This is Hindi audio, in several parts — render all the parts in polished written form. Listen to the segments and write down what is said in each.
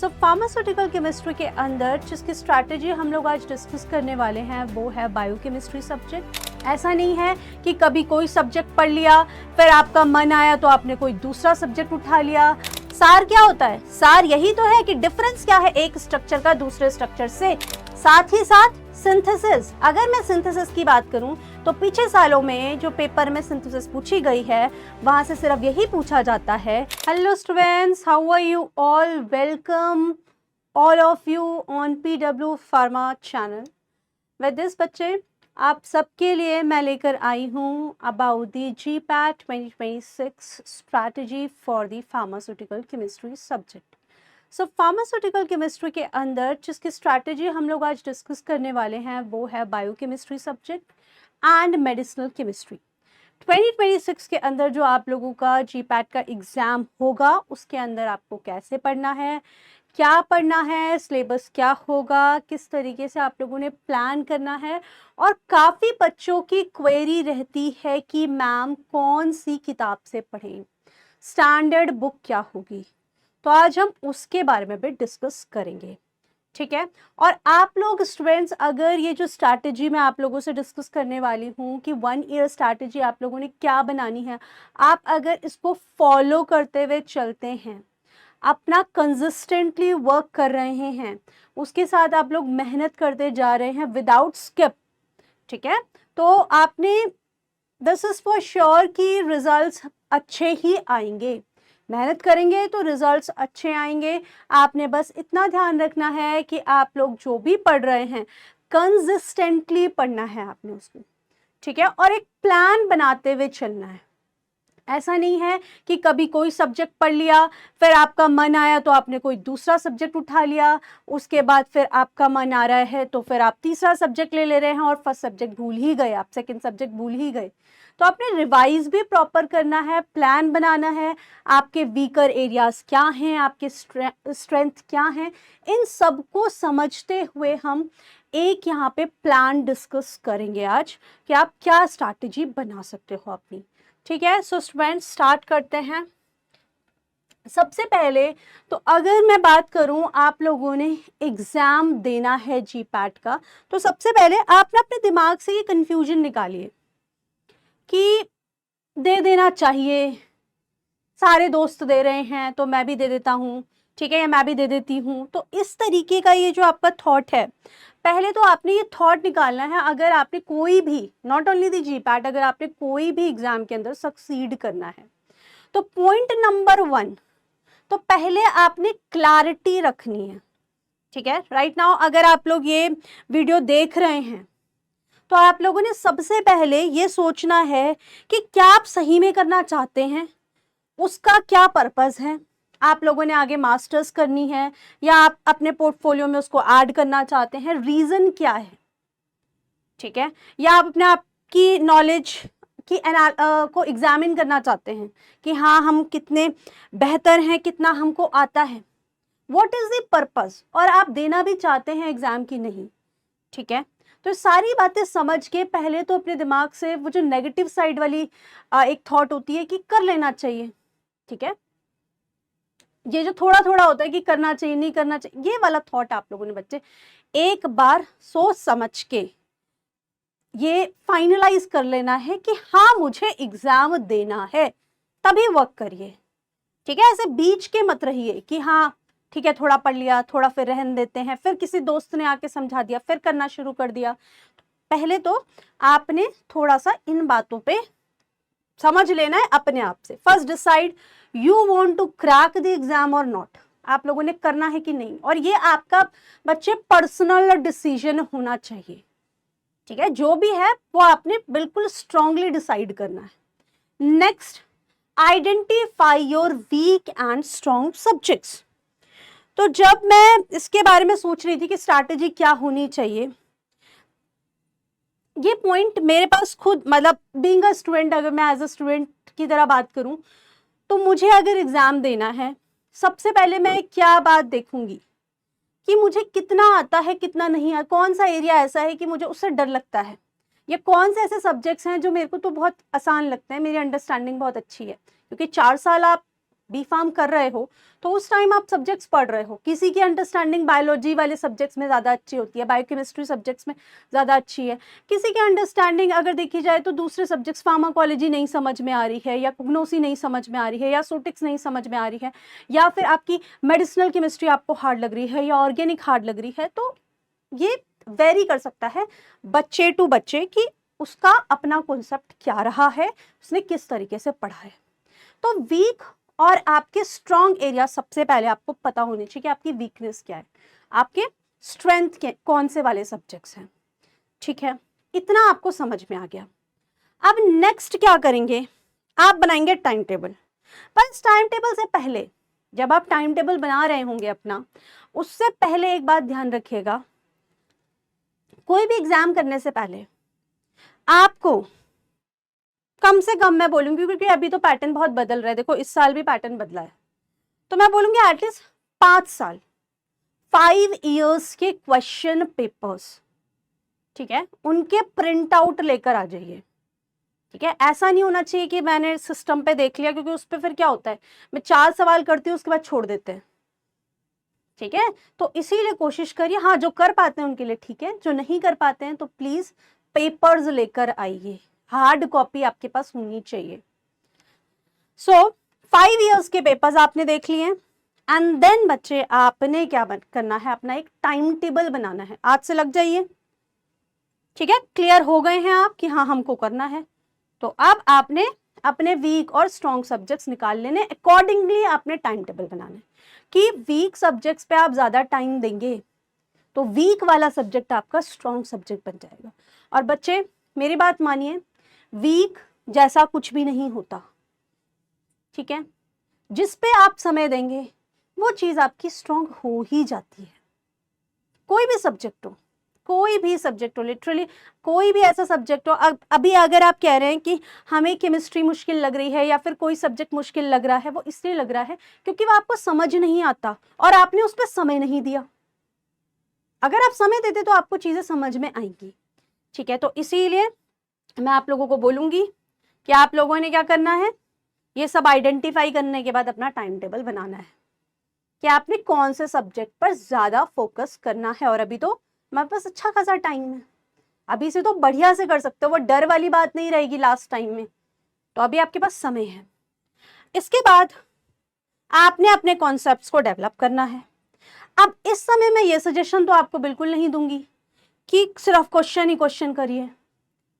सो फार्मास्यूटिकल केमिस्ट्री के अंदर जिसकी स्ट्रैटेजी हम लोग आज डिस्कस करने वाले हैं वो है बायोकेमिस्ट्री सब्जेक्ट। ऐसा नहीं है कि कभी कोई सब्जेक्ट पढ़ लिया फिर आपका मन आया तो आपने कोई दूसरा सब्जेक्ट उठा लिया। सार क्या होता है? सार यही तो है कि डिफरेंस क्या है एक स्ट्रक्चर का दूसरे स्ट्रक्चर से, साथ ही साथ सिंथेसिस। अगर मैं सिंथेसिस की बात करूं तो पीछे सालों में जो पेपर में सिंथेसिस पूछी गई है वहां से सिर्फ यही पूछा जाता है। Hello students, how are you all? Welcome all of you on PW pharma channel. With this बच्चे, आप सबके लिए मैं लेकर आई हूँ about the GPAT 2026 strategy for the pharmaceutical chemistry subject. So pharmaceutical chemistry के अंदर जिसकी स्ट्रैटेजी हम लोग आज डिस्कस करने वाले हैं वो है biochemistry subject and medicinal chemistry. 2026 के अंदर जो आप लोगों का GPAT का एग्ज़ाम होगा उसके अंदर आपको कैसे पढ़ना है, क्या पढ़ना है, सिलेबस क्या होगा, किस तरीके से आप लोगों ने प्लान करना है। और काफ़ी बच्चों की क्वेरी रहती है कि मैम कौन सी किताब से पढ़ें, स्टैंडर्ड बुक क्या होगी, तो आज हम उसके बारे में भी डिस्कस करेंगे, ठीक है। और आप लोग स्टूडेंट्स, अगर ये जो स्ट्रैटेजी मैं आप लोगों से डिस्कस करने वाली हूँ कि 1 ईयर स्ट्रैटेजी आप लोगों ने क्या बनानी है, आप अगर इसको फॉलो करते हुए चलते हैं, अपना कंसिस्टेंटली वर्क कर रहे हैं, उसके साथ आप लोग मेहनत करते जा रहे हैं विदाउट स्किप, ठीक है, तो आपने दिस इज फॉर श्योर कि रिजल्ट्स अच्छे ही आएंगे। मेहनत करेंगे तो रिजल्ट्स अच्छे आएंगे। आपने बस इतना ध्यान रखना है कि आप लोग जो भी पढ़ रहे हैं कंसिस्टेंटली पढ़ना है आपने उसको, ठीक है, और एक प्लान बनाते हुए चलना है। ऐसा नहीं है कि कभी कोई सब्जेक्ट पढ़ लिया फिर आपका मन आया तो आपने कोई दूसरा सब्जेक्ट उठा लिया, उसके बाद फिर आपका मन आ रहा है तो फिर आप तीसरा सब्जेक्ट ले रहे हैं और फर्स्ट सब्जेक्ट भूल ही गए, आप सेकंड सब्जेक्ट भूल ही गए। तो आपने रिवाइज भी प्रॉपर करना है, प्लान बनाना है, आपके वीकर एरियाज क्या हैं, आपके स्ट्रेंथ क्या हैं, इन सब को समझते हुए हम एक यहाँ पे प्लान डिस्कस करेंगे आज कि आप क्या स्ट्रैटेजी बना सकते हो अपनी, ठीक है। सो स्टूडेंट्स, स्टार्ट करते हैं। सबसे पहले तो अगर मैं बात करूं आप लोगों ने एग्ज़ाम देना है GPAT का, तो सबसे पहले आप ना अपने दिमाग से ये कन्फ्यूजन निकालिए कि दे देना चाहिए, सारे दोस्त दे रहे हैं तो मैं भी दे देता हूँ, ठीक है, या मैं भी दे देती हूँ। तो इस तरीके का ये जो आपका थॉट है, पहले तो आपने ये थॉट निकालना है। अगर आपने कोई भी, नॉट ओनली द GPAT, अगर आपने कोई भी एग्जाम के अंदर सक्सीड करना है तो पॉइंट नंबर 1, तो पहले आपने क्लैरिटी रखनी है, ठीक है। राइट नाउ अगर आप लोग ये वीडियो देख रहे हैं तो आप लोगों ने सबसे पहले ये सोचना है कि क्या आप सही में करना चाहते हैं, उसका क्या पर्पस है। आप लोगों ने आगे मास्टर्स करनी है या आप अपने पोर्टफोलियो में उसको ऐड करना चाहते हैं, रीजन क्या है, ठीक है, या आप अपने आप की नॉलेज की को एग्जामिन करना चाहते हैं कि हाँ हम कितने बेहतर हैं, कितना हमको आता है, व्हाट इज द पर्पस, और आप देना भी चाहते हैं एग्जाम की नहीं, ठीक है। तो सारी बातें समझ के पहले तो अपने दिमाग से वो जो नेगेटिव साइड वाली एक थॉट होती है कि कर लेना चाहिए, ठीक है, ये जो थोड़ा थोड़ा होता है कि करना चाहिए नहीं करना चाहिए, ये वाला थॉट आप लोगों ने बच्चे एक बार सोच समझ के ये फाइनलाइज कर लेना है कि हाँ मुझे एग्जाम देना है, तभी वर्क करिए, ठीक है। ऐसे बीच के मत रहिए कि हाँ ठीक है थोड़ा पढ़ लिया, थोड़ा फिर रहन देते हैं, फिर किसी दोस्त ने आके समझा दिया, फिर करना शुरू कर दिया। पहले तो आपने थोड़ा सा इन बातों पे समझ लेना है अपने आप से। First decide you want to crack the exam or not, आप लोगों ने करना है कि नहीं, और ये आपका बच्चे पर्सनल डिसीजन होना चाहिए, ठीक है, जो भी है वो आपने बिल्कुल स्ट्रांगली डिसाइड करना है। Next, identify your weak and strong subjects. तो जब मैं इसके बारे में सोच रही थी कि स्ट्रैटेजी क्या होनी चाहिए, ये पॉइंट मेरे पास खुद, मतलब बीइंग अ स्टूडेंट, अगर मैं एज अ स्टूडेंट की तरह बात करूं तो मुझे अगर एग्जाम देना है, सबसे पहले मैं क्या बात देखूंगी कि मुझे कितना आता है कितना नहीं आता, कौन सा एरिया ऐसा है कि मुझे उससे डर लगता है, या कौन से ऐसे सब्जेक्ट्स हैं जो मेरे को तो बहुत आसान लगते हैं, मेरी अंडरस्टैंडिंग बहुत अच्छी है, क्योंकि 4 साल आप B.Pharm कर रहे हो तो उस टाइम आप सब्जेक्ट्स पढ़ रहे हो, किसी की अंडरस्टैंडिंग बायोलॉजी वाले सब्जेक्ट्स में ज़्यादा अच्छी होती है, बायोकेमिस्ट्री सब्जेक्ट्स में ज़्यादा अच्छी है, किसी की अंडरस्टैंडिंग अगर देखी जाए तो दूसरे सब्जेक्ट्स फार्माकोलॉजी नहीं समझ में आ रही है, या कुग्नोसी नहीं समझ में आ रही है, या सोटिक्स नहीं समझ में आ रही है, या फिर आपकी मेडिसिनल केमिस्ट्री आपको हार्ड लग रही है, या ऑर्गेनिक हार्ड लग रही है। तो ये वेरी कर सकता है बच्चे टू बच्चे कि उसका अपना कॉन्सेप्ट क्या रहा है, उसने किस तरीके से पढ़ा है। तो वीक और आपके स्ट्रॉन्ग एरिया सबसे पहले आपको पता होनी चाहिए कि आपकी वीकनेस क्या है, आपके स्ट्रेंथ के कौन से वाले सब्जेक्ट्स हैं। ठीक है, इतना आपको समझ में आ गया। अब नेक्स्ट क्या करेंगे, आप बनाएंगे टाइम टेबल। पर इस टाइम टेबल से पहले, जब आप टाइम टेबल बना रहे होंगे अपना, उससे पहले एक बात ध्यान रखिएगा, कोई भी एग्जाम करने से पहले आपको कम से कम, मैं बोलूंगी क्योंकि अभी तो पैटर्न बहुत बदल रहा है, देखो इस साल भी पैटर्न बदला है, तो मैं बोलूंगी एटलीस्ट 5 साल, 5 इयर्स के क्वेश्चन पेपर्स, ठीक है, उनके प्रिंट आउट लेकर आ जाइए। ठीक है, ऐसा नहीं होना चाहिए कि मैंने सिस्टम पे देख लिया, क्योंकि उस पर फिर क्या होता है, मैं 4 सवाल करती हूँ उसके बाद छोड़ देते हैं। ठीक है, तो इसीलिए कोशिश करिए, हाँ जो कर पाते हैं उनके लिए ठीक है, जो नहीं कर पाते हैं तो प्लीज पेपर्स लेकर आइए, हार्ड कॉपी आपके पास होनी चाहिए। सो 5 इयर्स के पेपर्स आपने देख लिए, एंड देन बच्चे आपने क्या करना है, अपना एक टाइम टेबल बनाना है। आज से लग जाइए, ठीक है, क्लियर हो गए हैं आप कि हाँ हमको करना है। तो अब आपने अपने वीक और स्ट्रॉन्ग सब्जेक्ट्स निकाल लेने, अकॉर्डिंगली आपने टाइम टेबल बनाना है कि वीक सब्जेक्ट्स पे आप ज्यादा टाइम देंगे तो वीक वाला सब्जेक्ट आपका स्ट्रॉन्ग सब्जेक्ट बन जाएगा। और बच्चे मेरी बात मानिए, वीक जैसा कुछ भी नहीं होता, ठीक है, जिस पे आप समय देंगे वो चीज आपकी स्ट्रॉन्ग हो ही जाती है। कोई भी सब्जेक्ट हो, कोई भी सब्जेक्ट हो, लिटरली कोई भी ऐसा सब्जेक्ट हो, अभी अगर आप कह रहे हैं कि हमें केमिस्ट्री मुश्किल लग रही है या फिर कोई सब्जेक्ट मुश्किल लग रहा है, वो इसलिए लग रहा है क्योंकि वो आपको समझ नहीं आता और आपने उस पर समय नहीं दिया। अगर आप समय देते तो आपको चीजें समझ में आएंगी। ठीक है, तो इसीलिए मैं आप लोगों को बोलूंगी कि आप लोगों ने क्या करना है, ये सब आइडेंटिफाई करने के बाद अपना टाइम टेबल बनाना है कि आपने कौन से सब्जेक्ट पर ज्यादा फोकस करना है। और अभी तो हमारे पास अच्छा खासा टाइम है, अभी से तो बढ़िया से कर सकते हो, वो डर वाली बात नहीं रहेगी लास्ट टाइम में, तो अभी आपके पास समय है। इसके बाद आपने अपने कॉन्सेप्ट्स को डेवलप करना है। अब इस समय मैं ये सजेशन तो आपको बिल्कुल नहीं दूंगी कि सिर्फ क्वेश्चन ही क्वेश्चन करिए।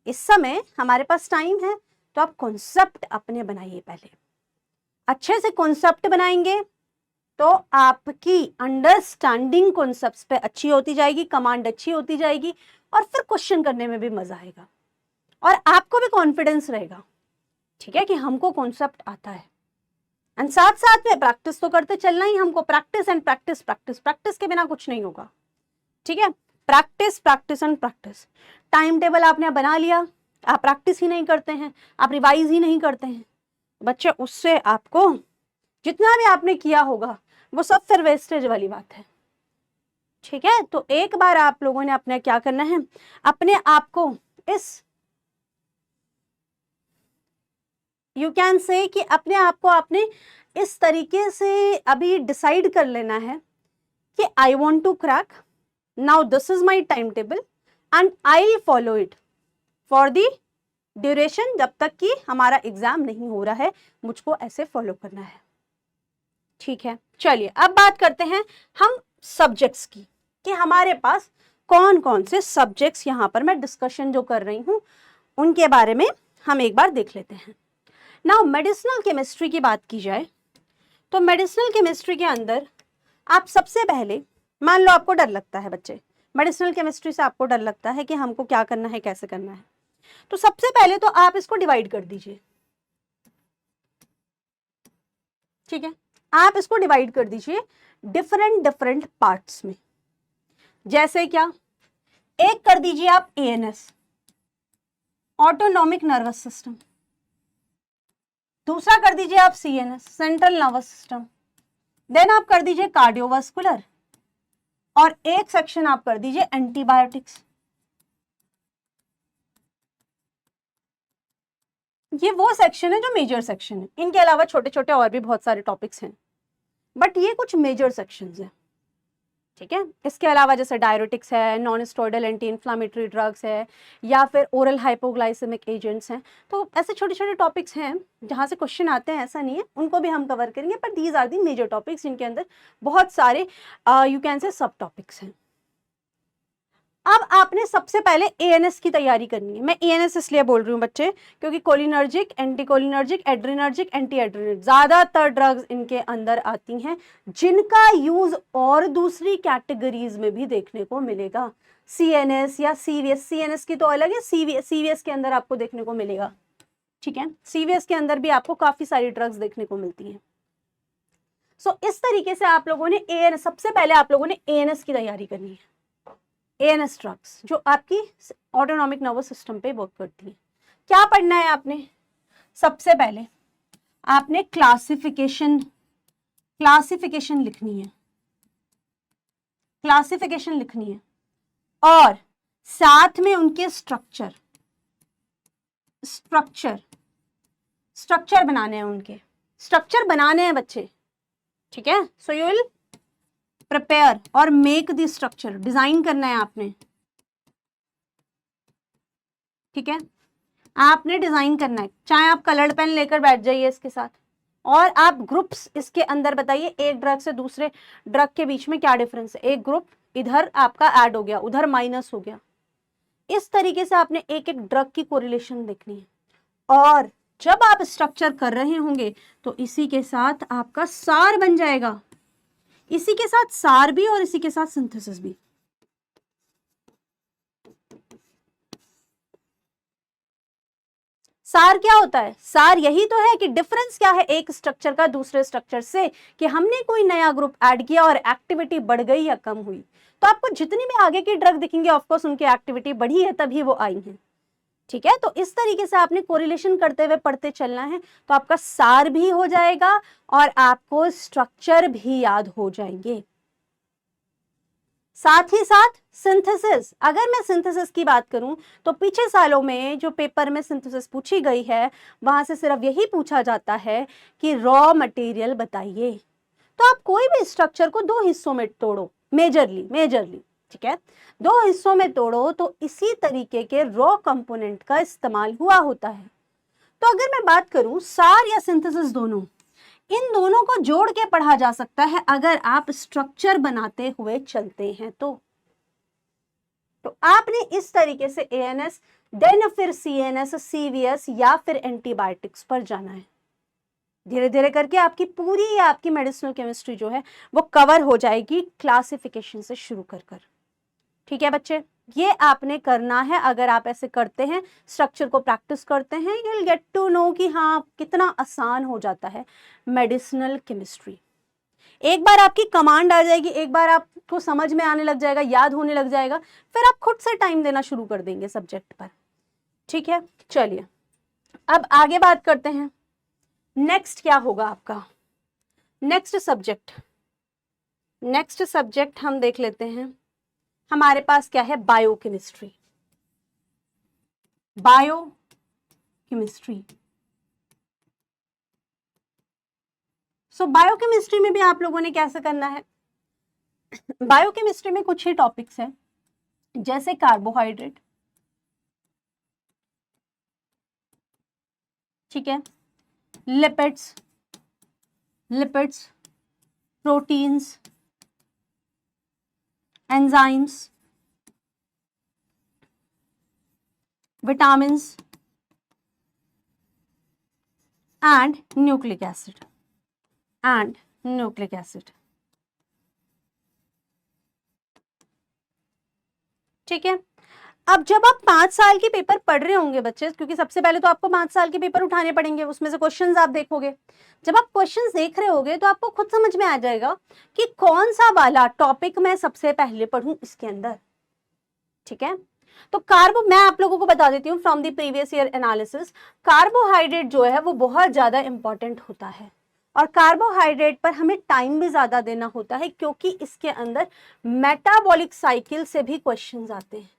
इस समय हमारे पास टाइम है तो आप कॉन्सेप्ट अपने बनाइए। पहले अच्छे से कॉन्सेप्ट बनाएंगे तो आपकी अंडरस्टैंडिंग कॉन्सेप्ट्स पे अच्छी होती जाएगी, कमांड अच्छी होती जाएगी, और फिर क्वेश्चन करने में भी मजा आएगा और आपको भी कॉन्फिडेंस रहेगा, ठीक है, कि हमको कॉन्सेप्ट आता है। एंड साथ साथ में प्रैक्टिस तो करते चलना ही हमको, practice and practice, practice practice के बिना कुछ नहीं होगा। ठीक है, practice practice and practice. Time table आपने बना लिया, आप प्रैक्टिस ही नहीं करते हैं, आप रिवाइज ही नहीं करते हैं, बच्चे उससे आपको जितना भी आपने किया होगा वो सब फिर वेस्टेज वाली बात है। ठीक है, तो एक बार आप लोगों ने अपने क्या करना है, अपने आप को इस, यू कैन से कि अपने आप को आपने इस तरीके से अभी डिसाइड कर लेना है कि I want to crack, now this is my time table and I will follow it for the duration, जब तक कि हमारा एग्जाम नहीं हो रहा है, मुझको ऐसे फॉलो करना है। ठीक है, चलिए अब बात करते हैं हम सब्जेक्ट्स की कि हमारे पास कौन कौन से सब्जेक्ट्स, यहां पर मैं डिस्कशन जो कर रही हूं उनके बारे में हम एक बार देख लेते हैं। नाउ मेडिसिनल केमिस्ट्री की बात की जाए तो मेडिसिनल केमिस्ट्री के अंदर आप सबसे पहले, मान लो आपको डर लगता है बच्चे, मेडिसिनल केमिस्ट्री से आपको डर लगता है कि हमको क्या करना है, कैसे करना है, तो सबसे पहले तो आप इसको डिवाइड कर दीजिए। ठीक है, आप इसको डिवाइड कर दीजिए डिफरेंट डिफरेंट पार्ट्स में। जैसे क्या, एक कर दीजिए आप एएनएस, ऑटोनॉमिक नर्वस सिस्टम, दूसरा कर दीजिए आप CNS, central nervous system, then आप कर दीजिए कार्डियोवास्कुलर, और एक सेक्शन आप कर दीजिए एंटीबायोटिक्स। ये वो सेक्शन है जो मेजर सेक्शन है, इनके अलावा छोटे छोटे और भी बहुत सारे टॉपिक्स हैं। बट ये कुछ मेजर सेक्शंस हैं, ठीक है। इसके अलावा जैसे डायरेटिक्स है, non steroidal anti inflammatory drugs है, या फिर ओरल हाइपोग्लाइसेमिक एजेंट्स हैं। तो ऐसे छोटे छोटे टॉपिक्स हैं जहाँ से क्वेश्चन आते हैं, ऐसा नहीं है, उनको भी हम कवर करेंगे, पर these are the major topics जिनके अंदर बहुत सारे यू कैन से सब टॉपिक्स हैं। अब आपने सबसे पहले एएनएस की तैयारी करनी है। मैं एएनएस इसलिए बोल रही हूँ बच्चे, क्योंकि cholinergic, anti cholinergic, adrenergic, anti adrenergic ज्यादातर ड्रग्स इनके अंदर आती हैं, जिनका यूज और दूसरी कैटेगरीज में भी देखने को मिलेगा। सीएनएस या सीवीएस, सीएनएस की तो अलग है, सीवीएस के अंदर आपको देखने को मिलेगा, ठीक है। सीवीएस के अंदर भी आपको काफी सारी ड्रग्स देखने को मिलती हैं। सो इस तरीके से आप लोगों ने एएनएस, सबसे पहले आप लोगों ने एएनएस की तैयारी करनी है। एएनएस ड्रग्स जो आपकी ऑटोनॉमिक नर्वस सिस्टम पे वर्क करती है। क्या पढ़ना है आपने? सबसे पहले आपने क्लासिफिकेशन लिखनी है, क्लासिफिकेशन लिखनी है, और साथ में उनके स्ट्रक्चर बनाने हैं, उनके स्ट्रक्चर बनाने हैं बच्चे, ठीक है। सो यू विल प्रिपेयर और मेक द स्ट्रक्चर, डिजाइन करना है आपने, ठीक है। आपने डिजाइन करना है, चाहे आप कलर्ड पेन लेकर बैठ जाइए इसके साथ, और आप ग्रुप्स इसके अंदर बताइए, एक ड्रग से दूसरे ड्रग के बीच में क्या डिफरेंस है। एक ग्रुप इधर आपका ऐड हो गया, उधर माइनस हो गया। इस तरीके से आपने एक एक ड्रग की कोरिलेशन देखनी है, और जब आप स्ट्रक्चर कर रहे होंगे तो इसी के साथ आपका सार बन जाएगा, इसी के साथ सार भी और इसी के साथ सिंथेसिस भी। सार क्या होता है? सार यही तो है कि डिफरेंस क्या है एक स्ट्रक्चर का दूसरे स्ट्रक्चर से, कि हमने कोई नया ग्रुप ऐड किया और एक्टिविटी बढ़ गई या कम हुई। तो आपको जितनी भी आगे की ड्रग दिखेंगे ऑफकोर्स उनकी एक्टिविटी बढ़ी है तभी वो आई है, ठीक है। तो इस तरीके से आपने कोरिलेशन करते हुए पढ़ते चलना है, तो आपका सार भी हो जाएगा और आपको स्ट्रक्चर भी याद हो जाएंगे। साथ ही साथ सिंथेसिस, अगर मैं सिंथेसिस की बात करूं तो पीछे सालों में जो पेपर में सिंथेसिस पूछी गई है वहां से सिर्फ यही पूछा जाता है कि रॉ मटेरियल बताइए। तो आप कोई भी स्ट्रक्चर को दो हिस्सों में तोड़ो, मेजरली, ठीक है, दो हिस्सों में तोड़ो तो इसी तरीके के रॉ कंपोनेंट का इस्तेमाल हुआ होता है। तो अगर मैं बात करूं सार या सिंथेसिस, दोनों, इन दोनों को जोड़ के पढ़ा जा सकता है अगर आप स्ट्रक्चर बनाते हुए चलते हैं तो आपने इस तरीके से एएनएस, देन फिर सीएनएस, सीवीएस या फिर एंटीबायोटिक्स पर जाना है। धीरे धीरे करके आपकी पूरी आपकी मेडिसिनल केमिस्ट्री जो है वो कवर हो जाएगी, क्लासिफिकेशन से शुरू कर। ठीक है बच्चे, ये आपने करना है। अगर आप ऐसे करते हैं, स्ट्रक्चर को प्रैक्टिस करते हैं, you will get to know कि हाँ कितना आसान हो जाता है मेडिसिनल केमिस्ट्री। एक बार आपकी कमांड आ जाएगी, एक बार आपको समझ में आने लग जाएगा, याद होने लग जाएगा, फिर आप खुद से टाइम देना शुरू कर देंगे सब्जेक्ट पर। ठीक है, चलिए अब आगे बात करते हैं। नेक्स्ट क्या होगा आपका? नेक्स्ट सब्जेक्ट हम देख लेते हैं। हमारे पास क्या है? बायोकेमिस्ट्री। सो बायोकेमिस्ट्री में भी आप लोगों ने कैसे करना है? बायोकेमिस्ट्री में कुछ ही टॉपिक्स हैं, जैसे कार्बोहाइड्रेट, ठीक है, lipids, proteins, enzymes, vitamins and nucleic acid ठीक है। अब जब आप 5 साल के पेपर पढ़ रहे होंगे बच्चे, क्योंकि सबसे पहले तो आपको 5 साल के पेपर उठाने पड़ेंगे, उसमें से क्वेश्चंस आप देखोगे। जब आप क्वेश्चंस देख रहे होगे तो आपको खुद समझ में आ जाएगा कि कौन सा वाला टॉपिक मैं सबसे पहले पढ़ूं इसके अंदर। ठीक है, तो मैं आप लोगों को बता देती हूँ from the previous year analysis, carbohydrate जो है वो बहुत ज्यादा इंपॉर्टेंट होता है, और कार्बोहाइड्रेट पर हमें टाइम भी ज्यादा देना होता है, क्योंकि इसके अंदर मेटाबॉलिक साइकिल से भी क्वेश्चंस आते हैं।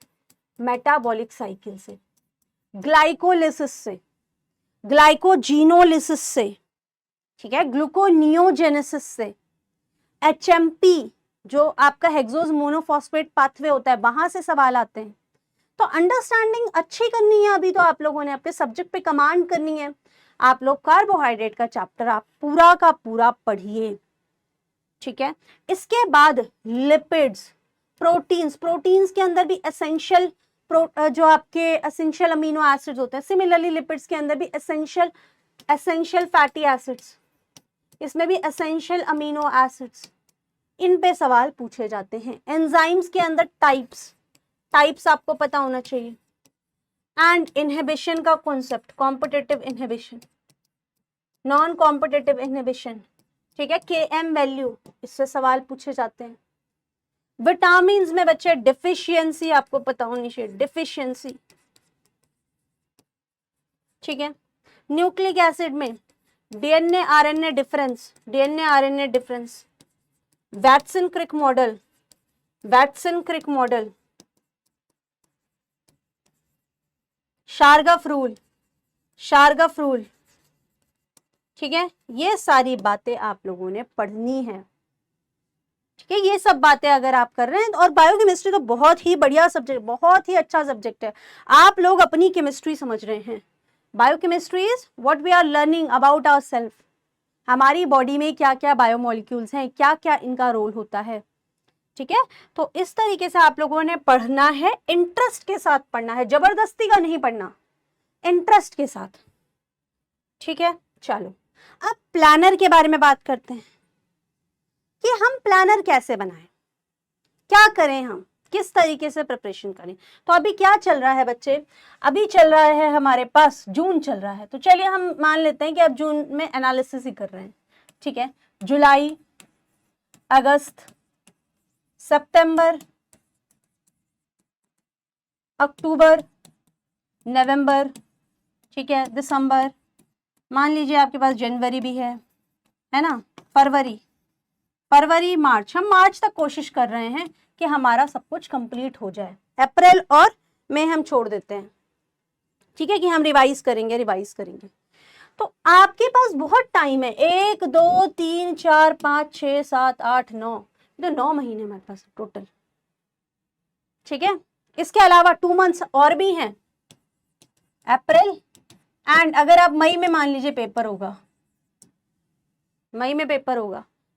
मेटाबॉलिक साइकिल से, ग्लाइकोलिसिस से, ग्लाइकोजीनोलिसिस से, ठीक है, ग्लूकोनियोजेनेसिस से, HMP जो आपका हेक्सोज मोनोफॉस्फेट पाथवे होता है, वहां से सवाल आते हैं। तो अंडरस्टैंडिंग अच्छी करनी है, अभी तो आप लोगों ने अपने सब्जेक्ट पे कमांड करनी है। आप लोग कार्बोहाइड्रेट का चैप्टर आप पूरा का पूरा पढ़िए, ठीक है। इसके बाद लिपिड्स, प्रोटीन्स, प्रोटीन्स के अंदर भी एसेंशियल जो आपके एसेंशियल अमीनो एसिड्स होते हैं, सिमिलरली लिपिड्स के अंदर भी एसेंशियल फैटी एसिड्स, इसमें भी एसेंशियल अमीनो एसिड्स, इन पे सवाल पूछे जाते हैं। एंजाइम्स के अंदर टाइप्स आपको पता होना चाहिए। एंड इनहिबिशन का concept, competitive inhibition, non competitive inhibition, ठीक है, KM वैल्यू, इससे सवाल पूछे जाते हैं। विटामिन्स में बच्चे डिफिशियंसी आपको पता होनी चाहिए, डिफिशियंसी, ठीक है। न्यूक्लिक एसिड में DNA RNA difference, Watson Crick model, Chargaff rule, ठीक है। ये सारी बातें आप लोगों ने पढ़नी है, ठीक है। ये सब बातें अगर आप कर रहे हैं, और बायोकेमिस्ट्री तो बहुत ही बढ़िया सब्जेक्ट, बहुत ही अच्छा सब्जेक्ट है। आप लोग अपनी केमिस्ट्री समझ रहे हैं। Biochemistry is what we are learning about ourself, हमारी बॉडी में क्या क्या बायोमोलिक्यूल्स हैं, क्या क्या इनका रोल होता है, ठीक है। तो इस तरीके से आप लोगों ने पढ़ना है, इंटरेस्ट के साथ पढ़ना है, जबरदस्ती का नहीं पढ़ना, इंटरेस्ट के साथ, ठीक है। चलो अब प्लानर के बारे में बात करते हैं कि हम प्लानर कैसे बनाएं, क्या करें, हम किस तरीके से प्रिपरेशन करें। तो अभी क्या चल रहा है बच्चे, अभी चल रहा है हमारे पास जून चल रहा है, तो चलिए हम मान लेते हैं कि अब जून में एनालिसिस ही कर रहे हैं, ठीक है। जुलाई, अगस्त, सितंबर, अक्टूबर, नवंबर, ठीक है, दिसंबर, मान लीजिए आपके पास जनवरी भी है ना, फरवरी, मार्च, हम मार्च तक कोशिश कर रहे हैं कि हमारा सब कुछ कंप्लीट हो जाए। अप्रैल और मई हम छोड़ देते हैं, ठीक है, कि हम रिवाइज करेंगे। तो आपके पास बहुत टाइम है, 1 2 3 4 5 6 7 8 9, तो 9 महीने हमारे पास टोटल, ठीक है। इसके अलावा 2 मंथ्स और भी हैं, अप्रैल, एंड अगर आप मई में मान लीजिए पेपर होगा,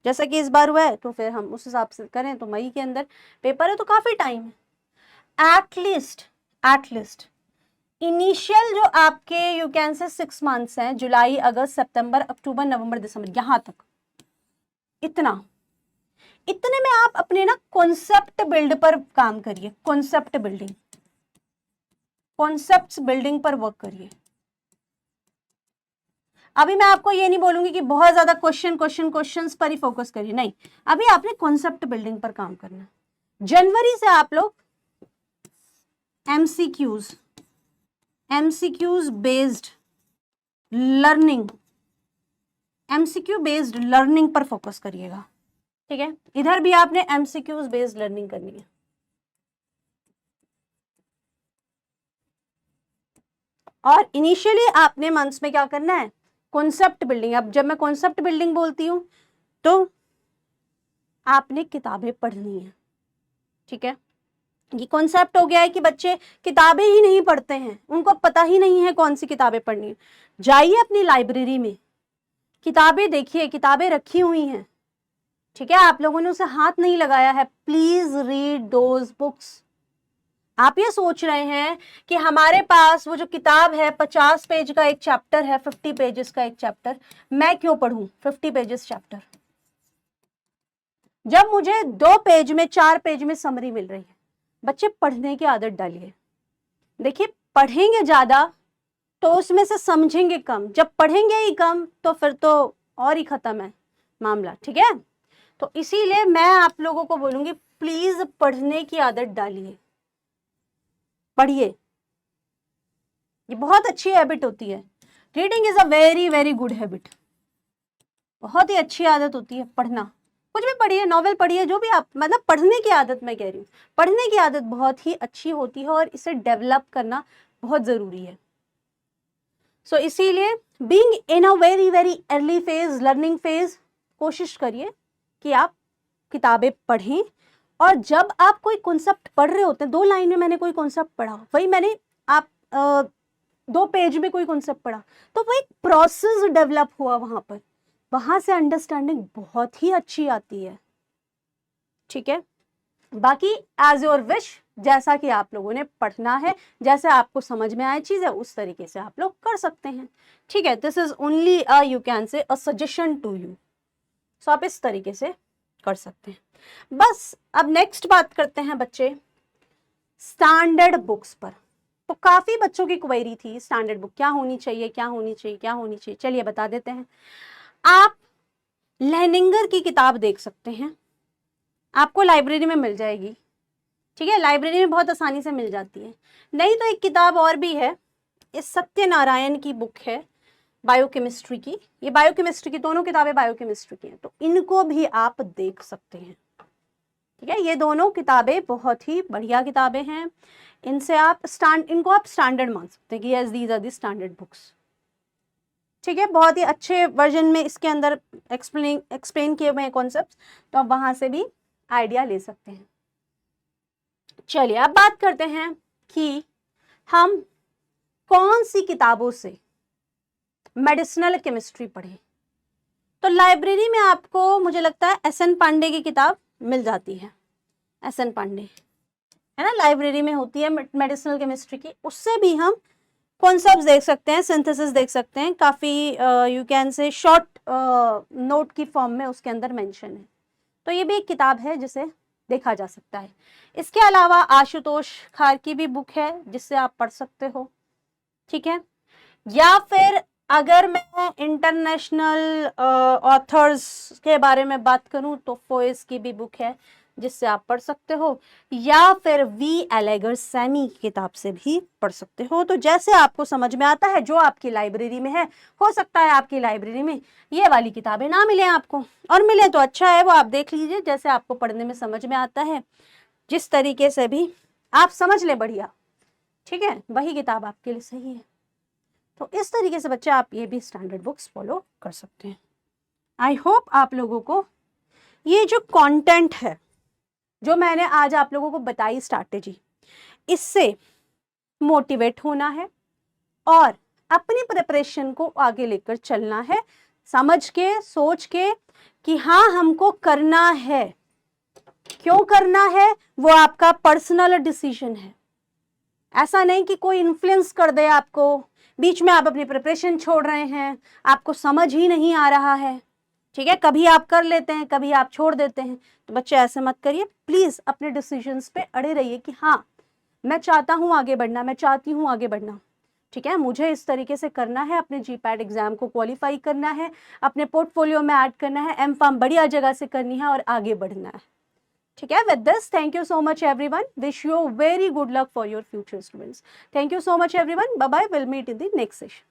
जैसा कि इस बार हुआ है, तो फिर हम उस हिसाब से करें, तो मई के अंदर पेपर है, तो काफी टाइम है। एटलीस्ट इनिशियल जो आपके यू कैन से 6 मंथ्स हैं, जुलाई, अगस्त, सितंबर, अक्टूबर, नवंबर, दिसंबर, यहां तक, इतने में आप अपने ना कॉन्सेप्ट बिल्ड पर काम करिए, कॉन्सेप्ट बिल्डिंग पर वर्क करिए। अभी मैं आपको ये नहीं बोलूंगी कि बहुत ज्यादा क्वेश्चंस पर ही फोकस करिए, नहीं, अभी आपने कॉन्सेप्ट बिल्डिंग पर काम करना है। जनवरी से आप लोग एमसीक्यूज बेस्ड लर्निंग पर फोकस करिएगा, ठीक है। इधर भी आपने एमसीक्यूज बेस्ड लर्निंग करनी है। और इनिशियली आपने मंथ्स में क्या करना है, कॉन्सेप्ट बिल्डिंग। अब जब मैं कॉन्सेप्ट बिल्डिंग बोलती हूं तो आपने किताबें पढ़नी है, ठीक है। ये कॉन्सेप्ट हो गया है कि बच्चे किताबें ही नहीं पढ़ते हैं, उनको पता ही नहीं है कौन सी किताबें पढ़नी है। जाइए अपनी लाइब्रेरी में, किताबें देखिए, किताबें रखी हुई हैं, ठीक है। आप लोगों ने उसे हाथ नहीं लगाया है, प्लीज रीड दोज बुक्स। आप ये सोच रहे हैं कि हमारे पास वो जो किताब है 50 पेज का एक चैप्टर है, 50 पेजेस का एक चैप्टर, मैं क्यों पढ़ूं 50 पेजेस चैप्टर, जब मुझे 2 पेज में 4 पेज में समरी मिल रही है। बच्चे पढ़ने की आदत डालिए। देखिए, पढ़ेंगे ज्यादा तो उसमें से समझेंगे कम, जब पढ़ेंगे ही कम तो फिर तो और ही खत्म है मामला, ठीक है। तो इसीलिए मैं आप लोगों को बोलूंगी, प्लीज पढ़ने की आदत डालिए, पढ़िए, ये बहुत अच्छी हैबिट होती है। Reading is a very very good habit, बहुत ही अच्छी आदत होती है पढ़ना। कुछ भी पढ़िए, नॉवेल पढ़िए, जो भी आप, मतलब पढ़ने की आदत मैं कह रही हूँ, पढ़ने की आदत बहुत ही अच्छी होती है और इसे डेवलप करना बहुत जरूरी है। सो इसीलिए being in a very very early phase, learning phase, कोशिश करिए कि आप किताबें पढ़ें, और जब आप कोई कॉन्सेप्ट पढ़ रहे होते हैं, 2 लाइन में मैंने कोई कॉन्सेप्ट पढ़ा, वही मैंने आप 2 पेज में कोई कॉन्सेप्ट पढ़ा, तो वो एक प्रोसेस डेवलप हुआ वहां से अंडरस्टैंडिंग बहुत ही अच्छी आती है। ठीक है, बाकी एज योर विश, जैसा कि आप लोगों ने पढ़ना है, जैसे आपको समझ में आए चीज़ है उस तरीके से आप लोग कर सकते हैं। ठीक है, this is only you can say a suggestion to you. So आप इस तरीके से कर सकते हैं। बस अब नेक्स्ट बात करते हैं बच्चे स्टैंडर्ड बुक्स पर। तो काफी बच्चों की क्वेरी थी स्टैंडर्ड बुक क्या होनी चाहिए, क्या होनी चाहिए, क्या होनी चाहिए। चलिए बता देते हैं। आप लेनिंगर की किताब देख सकते हैं, आपको लाइब्रेरी में मिल जाएगी। ठीक है, लाइब्रेरी में बहुत आसानी से मिल जाती है। नहीं तो एक किताब और भी है, इस सत्यनारायण की बुक है बायोकेमिस्ट्री की। ये बायोकेमिस्ट्री की दोनों किताबें बायोकेमिस्ट्री की हैं, तो इनको भी आप देख सकते हैं। ठीक है, ये दोनों किताबें बहुत ही बढ़िया किताबें हैं। इनको आप स्टैंडर्ड मान सकते हैं कि yes these are the standard books. ठीक है, बहुत ही अच्छे वर्जन में इसके अंदर एक्सप्लेन किए हुए हैं कॉन्सेप्ट्स, तो आप वहां से भी आइडिया ले सकते हैं। चलिए अब बात करते हैं कि हम कौन सी किताबों से मेडिसिनल केमिस्ट्री पढ़ें। तो लाइब्रेरी में आपको मुझे लगता है एस.एन. पांडे की किताब मिल जाती है। एस.एन. पांडे है ना, लाइब्रेरी में होती है मेडिसिनल केमिस्ट्री की। उससे भी हम कॉन्सेप्ट्स देख सकते हैं, सिंथेसिस देख सकते हैं, काफ़ी यू कैन से शॉर्ट नोट की फॉर्म में उसके अंदर मेंशन है। तो ये भी एक किताब है जिसे देखा जा सकता है। इसके अलावा आशुतोष खार की भी बुक है जिससे आप पढ़ सकते हो। ठीक है, या फिर अगर मैं इंटरनेशनल ऑथर्स के बारे में बात करूं तो फोइस की भी बुक है जिससे आप पढ़ सकते हो, या फिर वी एलेगर सैनी की किताब से भी पढ़ सकते हो। तो जैसे आपको समझ में आता है, जो आपकी लाइब्रेरी में है, हो सकता है आपकी लाइब्रेरी में ये वाली किताबें ना मिले आपको, और मिले तो अच्छा है, वो आप देख लीजिए जैसे आपको पढ़ने में समझ में आता है, जिस तरीके से भी आप समझ ले बढ़िया। ठीक है, वही किताब आपके लिए सही है। तो इस तरीके से बच्चे आप ये भी स्टैंडर्ड बुक्स फॉलो कर सकते हैं। आई होप आप लोगों को ये जो कंटेंट है, जो मैंने आज आप लोगों को बताई स्ट्रैटेजी, इससे मोटिवेट होना है और अपनी प्रिपरेशन को आगे लेकर चलना है, समझ के सोच के कि हाँ हमको करना है। क्यों करना है वो आपका पर्सनल डिसीजन है। ऐसा नहीं कि कोई इन्फ्लुएंस कर दे आपको, बीच में आप अपनी प्रिपरेशन छोड़ रहे हैं, आपको समझ ही नहीं आ रहा है। ठीक है, कभी आप कर लेते हैं, कभी आप छोड़ देते हैं। तो बच्चे ऐसे मत करिए, प्लीज अपने डिसीजंस पे अड़े रहिए कि हाँ मैं चाहता हूँ आगे बढ़ना, मैं चाहती हूँ आगे बढ़ना। ठीक है, मुझे इस तरीके से करना है, अपने जीपैट एग्जाम को क्वालिफाई करना है, अपने पोर्टफोलियो में ऐड करना है, एम.फार्म बढ़िया जगह से करनी है और आगे बढ़ना है। ठीक है, with this thank you so much everyone, wish you very good luck for your future students. Thank you so much everyone, bye bye, we'll meet in the next session.